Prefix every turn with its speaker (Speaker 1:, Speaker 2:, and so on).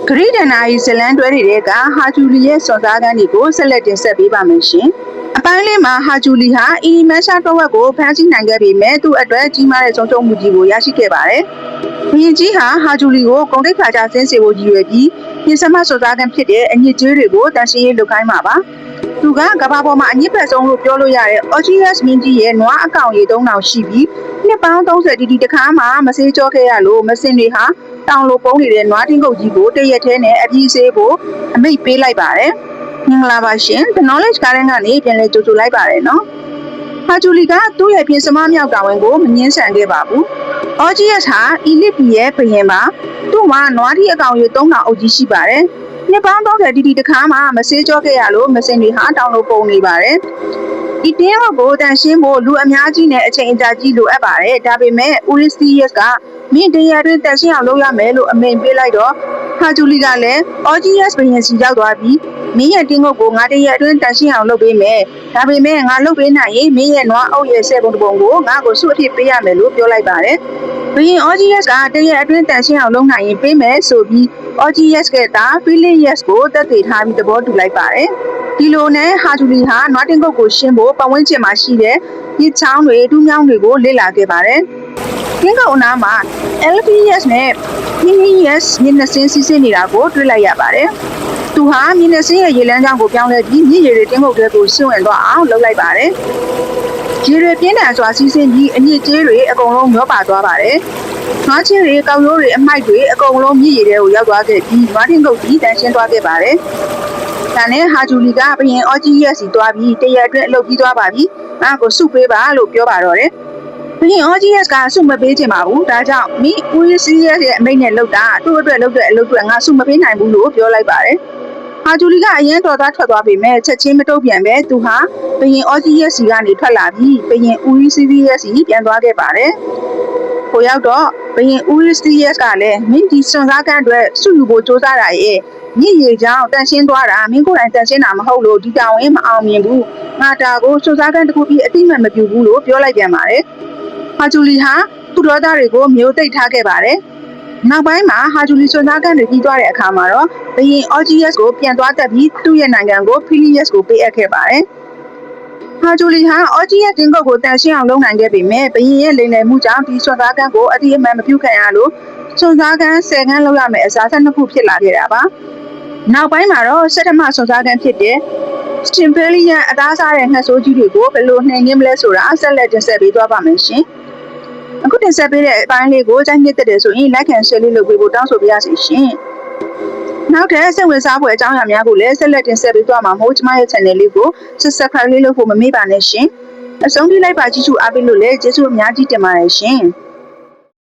Speaker 1: ဂရိဒနာဤဇလန်တွဲတွေကဟာဂျူလီရဲ့စော်စားခန်းတွေကိုဆက်လက်တင်ဆက်ပေးပါမယ်ရှင်။အပိုင်းလေးမှာဟာဂျူလီဟာအီမန်ရှာတော်ဝက်ကိုဖမ်းဆီးနိုင်ခဲ့ပေမဲ့သူ့အတွက်ကြီးမားတဲ့ဆုံးရှုံးမှုကြီးကိုရရှိခဲ့ပါတယ်။ဘုရင်ကြီးဟာဂျူလီကိုဂုဏ်သိက္ခာကျဆင်းစေဖို့ရည်ရွယ်ပြီးပြင်ဆင်မစော်စားခန်းဖြစ်တဲ့အညစ်အကြေးတွေကိုတန်ရှင်းရေးလုပ်ခိုင်းမှာပါ။သူကကမ္ဘာပေါ်မှာအညစ်ဖက်ဆုံးလို့ပြောလို့ရတဲ့ Orgias မင်းကြီးရဲ့နွားအကောင်ရေ3000ရှိပြီးနှစ်ပေါင်း30တီတခါမှမဆေးကြောခဲ့ရလို့မစင်တွေဟာတောင်လိုပုံးနေတဲ့နွားတင်းကုတ်ကြီးကိုတရက်ထဲနဲ့အပြီးဆေးဖို့အမိတ်ပေးလိုက်ပါတယ်။မင်္ဂလာပါရှင်။ The Knowledge Garden ကနေပြန်လည်ကြိုဆိုလိုက်ပါတယ်နော်။ဟာဂျူလီကသူ့ရဲ့ပြင်စမမြောက်တာဝန်ကိုမငင်းဆန်ခဲ့ပါဘူး။ Orgias ဟာအီလစ်ပီရဲ့ဘုရင်ပါ။သူ့မှာနွားတီအကောင်ရေ3000အုပ်ကြီးရှိပါတယ်။နှစ်ပေါင်း30တီတခါမှမဆေးကြောခဲ့ရလို့မစင်တွေဟာတောင်လိုပုံနေပါတယ်။ဒီတင်းကိုတန်ရှင်းဖို့လူအများကြီးနဲ့အချိန်အကြာကြီးလိုအပ်ပါတယ်။ဒါပေမဲ့ Urisius ကမင်းတရားတွင်တန်ရှင်းအောင်လုပ်ရမယ်လို့အမိန့်ပေးလိုက်တော့ဟာဂျူလီကလည်း Orgias ဘုရင်စီရောက်သွားပြီးမင်းရဲ့တင်းကုတ်ကိုငါတရားတွင်တန်ရှင်းအောင်လုပ်ပေးမယ်။ဒါပေမဲ့ငါလုပ်ပေးနိုင်ရင်မင်းရဲ့နွားအုပ်ရဲ့ဆဲပုံတစ်ပုံကိုငါ့ကိုစုအဖြစ်ပေးရမယ်လို့ပြောလိုက်ပါတယ်။ဘုရင် Orgias ကတရားအတွင်းတန်ရှင်းအောင်လုပ်နိုင်ရင်ပေးမယ်ဆိုပြီး Orgias ကတာ Philius ကိုတက်သေးထားပြီးသဘောတူလိုက်ပါတယ်။ဒီလိုနဲ့ဟာဂျူလီဟာနွားတင်းကုတ်ကိုရှင်းဖို့ပတ်ဝန်းကျင်မှာရှိတဲ့ဒီချောင်းတွေတူးမြောင်းတွေကိုလေ့လာခဲ့ပါတယ်။တင်းကုတ်အနားမှာ Elphius နဲ့ Phineas မျက်နှာစင်းစီးဆင်းနေတာကိုတွေ့လိုက်ရပါတယ်။သူဟာမျက်နှာစင်းရဲ့ရေလမ်းကြောင်းကိုပြောင်းလဲပြီးမြစ်ရည်တွေတင်းကုတ်တွေကိုစွန့်ဝင်သွားအောင်လုပ်လိုက်ပါတယ်။ရေတွေပြင်းထန်စွာစီးဆင်းပြီးအညစ်အကြေးတွေအကုန်လုံးမျောပါသွားပါတယ်။နွားချင်းတွေကောက်ရိုးတွေအမိုက်တွေအကုန်လုံးမြစ်ရည်တွေကိုရောက်သွားခဲ့ပြီးနွားတင်းကုတ်ကြီးတန်ရှင်းသွားခဲ့ပါတယ်။ဒါနဲ့ဟာဂျူလီကဘုရင် Orgias စီသွားပြီးတရက်အတွင်းအလုပ်ပြီးသွားပါပြီ။ငါ့ကိုစုပေးပါလို့ပြောပါတော့တယ်။ဘုရင် Orgias ကစုမပေးချင်ပါဘူး။ဒါကြောင့်မိ Urisius ရဲ့အမိန့်နဲ့လုပ်တာသူ့အတွက်လုပ်တဲ့အလုပ်တွေငါစုမပေးနိုင်ဘူးလို့ပြောလိုက်ပါတယ်။ဟာဂျူလီကအရင်တော်သားထွက်သွားပေမဲ့ချက်ချင်းမတုံ့ပြန်ပဲသူဟာဘုရင် Orgias စီကနေထွက်လာပြီးဘုရင် Urisius စီပြန်သွားခဲ့ပါတယ်။ကိုရောက်တော့ဘုရင် Urisius ကလည်းမင်းဒီစွန်စားကန်းအတွက်စုယူဖို့စ조사တာရဲ့မြစ်ရေကြောင့်တန်ရှင်းသွားတာမင်းကိုယ်တိုင်တန်ရှင်းတာမဟုတ်လို့ဒီတောင်ဝင်မအောင်မြင်ဘူးငါတာကိုစွန်စားကန်းတစ်ခုပြီးအတိမတ်မပြူဘူးလို့ပြောလိုက်ပြန်ပါတယ်ဟာဂျူလီဟာသူ့ဒေါသတွေကိုမျိုးသိပ်ထားခဲ့ပါတယ်နောက်ပိုင်းမှာဟာဂျူလီစွန်စားကန်းတွေပြီးသွားတဲ့အခါမှာတော့ဘုရင် Orgias ကိုပြန်သွားတက်ပြီးသူ့ရဲ့နိုင်ငံကို Philius ကိုပေးအပ်ခဲ့ပါတယ်ဟာဂျူလီဟာ Orgias တင်းကုတ်ကိုတန်ရှင်းအောင်လုပ်နိုင်ခဲ့ပေမဲ့ဘုရင်ရဲ့လိမ်လည်မှုကြောင့်ဒီစွန်စားကန်းကိုအတိအမှန်မပြုခံရလို့စွန်စားကန်း10ခန်းလောက်ရမယ်အစား12ခုဖြစ်လာခဲ့တာပါနောက်ပိုင်းမှာတော့စက်ထမစွန်စားခန်းဖြစ်တဲ့ Stimpelian အသားစားတဲ့ငှက်ဆိုးကြီးတွေကိုဘယ်လိုနှိမ်နင်းမလဲဆိုတာဆက်လက်တင်ဆက်ပေးသွားပါမယ်ရှင်။အခုတင်ဆက်ပေးတဲ့အပိုင်းလေးကိုကြိုက်နှစ်သက်တယ်ဆိုရင် like and share လေးလုပ်ပေးဖို့တောင်းဆိုပါရစေရှင်။နောက်ထပ်စိတ်ဝင်စားဖွယ်အကြောင်းအရာများကိုလည်းဆက်လက်တင်ဆက်ပေးသွားမှာမို့ကျမရဲ့ channel လေးကို subscribe လေးလုပ်ဖို့မမေ့ပါနဲ့ရှင်။အဆုံးထိလိုက်ပါကြည့်ရှုအားပေးလို့လည်းကျေးဇူးအများကြီးတင်ပါတယ်ရှင်။